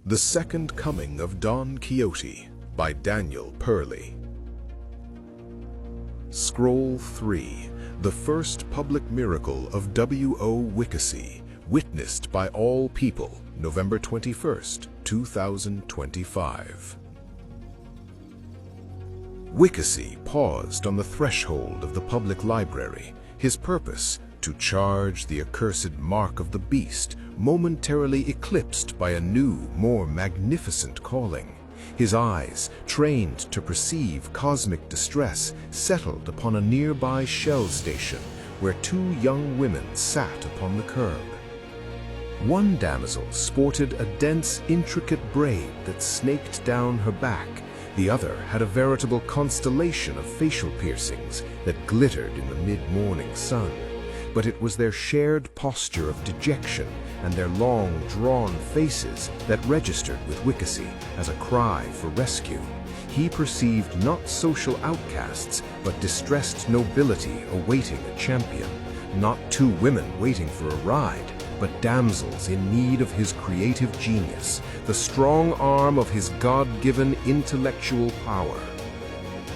The Second Coming of Don Quixote by Daniel Perley. Scroll 3. The first public miracle of W.O. Wikacy, witnessed by all people, November 21st, 2025. Wikacy paused on the threshold of the public library, his purpose to charge the accursed mark of the beast, momentarily eclipsed by a new, more magnificent calling. His eyes, trained to perceive cosmic distress, settled upon a nearby shell station where two young women sat upon the curb. One damsel sported a dense, intricate braid that snaked down her back. The other had a veritable constellation of facial piercings that glittered in the mid-morning sun. But it was their shared posture of dejection and their long, drawn faces that registered with Wikacy as a cry for rescue. He perceived not social outcasts, but distressed nobility awaiting a champion. Not two women waiting for a ride, but damsels in need of his creative genius, the strong arm of his God-given intellectual power.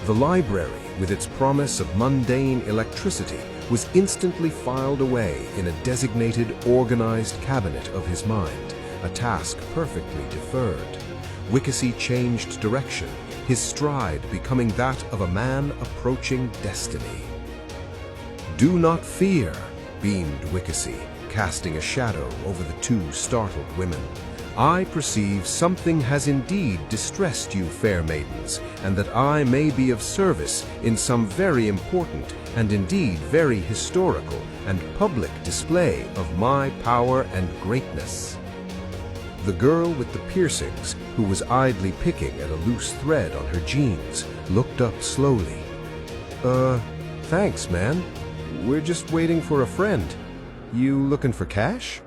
The library, with its promise of mundane electricity, was instantly filed away in a designated, organized cabinet of his mind, a task perfectly deferred. Wikacy changed direction, his stride becoming that of a man approaching destiny. "Do not fear," beamed Wikacy, casting a shadow over the two startled women. "I perceive something has indeed distressed you, fair maidens, and that I may be of service in some very important and indeed very historical and public display of my power and greatness." The girl with the piercings, who was idly picking at a loose thread on her jeans, looked up slowly. Thanks, man. We're just waiting for a friend. You looking for cash?"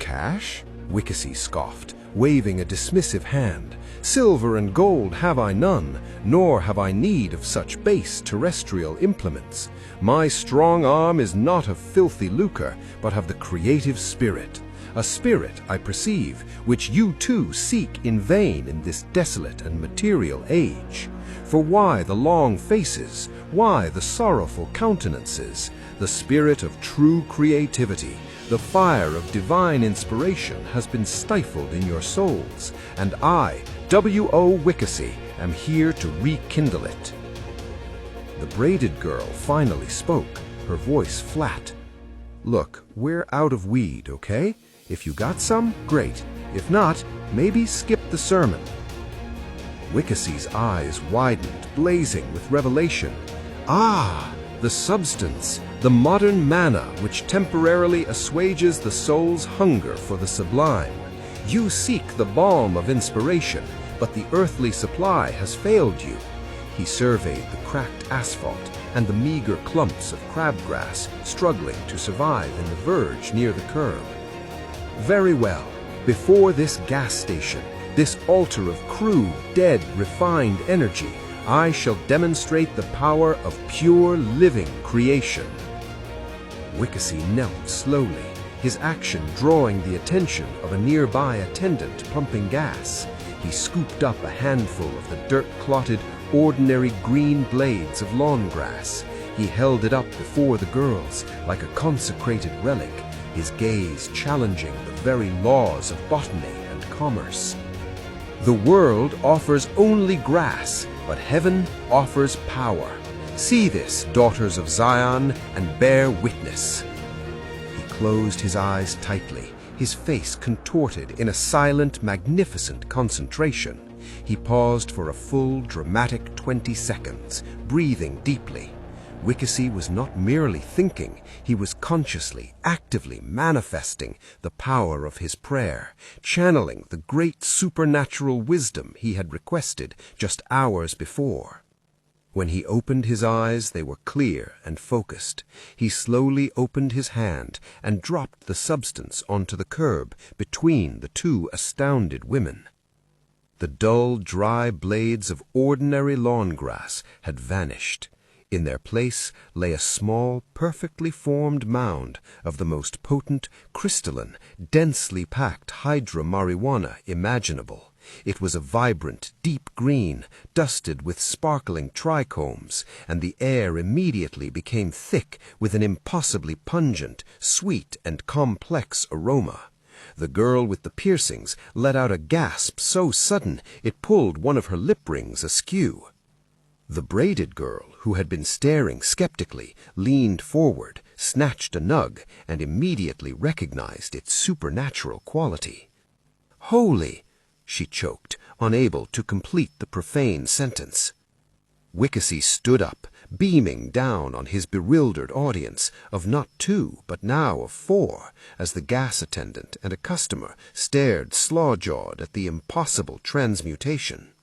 "Cash?" Wikacy scoffed, waving a dismissive hand. "Silver and gold have I none, nor have I need of such base terrestrial implements. My strong arm is not of filthy lucre, but of the creative spirit. A spirit, I perceive, which you too seek in vain in this desolate and material age. For why the long faces? Why the sorrowful countenances? The spirit of true creativity, the fire of divine inspiration has been stifled in your souls, and I, W.O. Wikacy, am here to rekindle it." The braided girl finally spoke, her voice flat. "Look, we're out of weed, okay? If you got some, great. If not, maybe skip the sermon." Wikacy's eyes widened, blazing with revelation. "Ah! The substance, the modern manna which temporarily assuages the soul's hunger for the sublime. You seek the balm of inspiration, but the earthly supply has failed you." He surveyed the cracked asphalt and the meager clumps of crabgrass struggling to survive in the verge near the curb. "Very well. Before this gas station, this altar of crude, dead, refined energy, I shall demonstrate the power of pure, living creation." Wikacy knelt slowly, his action drawing the attention of a nearby attendant pumping gas. He scooped up a handful of the dirt-clotted, ordinary green blades of lawn grass. He held it up before the girls like a consecrated relic, his gaze challenging the very laws of botany and commerce. "The world offers only grass, but heaven offers power. See this, daughters of Zion, and bear witness." He closed his eyes tightly, his face contorted in a silent, magnificent concentration. He paused for a full, dramatic 20 seconds, breathing deeply. Wikacy was not merely thinking, he was consciously, actively manifesting the power of his prayer, channeling the great supernatural wisdom he had requested just hours before. When he opened his eyes, they were clear and focused. He slowly opened his hand and dropped the substance onto the curb between the two astounded women. The dull, dry blades of ordinary lawn grass had vanished. In their place lay a small, perfectly formed mound of the most potent, crystalline, densely packed hydra marijuana imaginable. It was a vibrant, deep green, dusted with sparkling trichomes, and the air immediately became thick with an impossibly pungent, sweet, and complex aroma. The girl with the piercings let out a gasp so sudden it pulled one of her lip rings askew. The braided girl, who had been staring skeptically, leaned forward, snatched a nug, and immediately recognized its supernatural quality. "Holy!" she choked, unable to complete the profane sentence. Wikacy stood up, beaming down on his bewildered audience of not two, but now of four, as the gas attendant and a customer stared slaw-jawed at the impossible transmutation.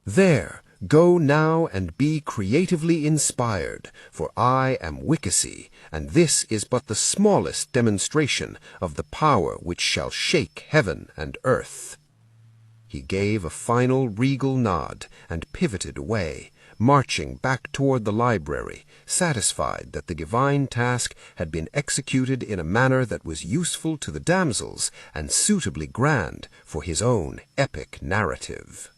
"There, go now and be creatively inspired, for I am Wikacy, and this is but the smallest demonstration of the power which shall shake heaven and earth." He gave a final regal nod and pivoted away, marching back toward the library, satisfied that the divine task had been executed in a manner that was useful to the damsels and suitably grand for his own epic narrative.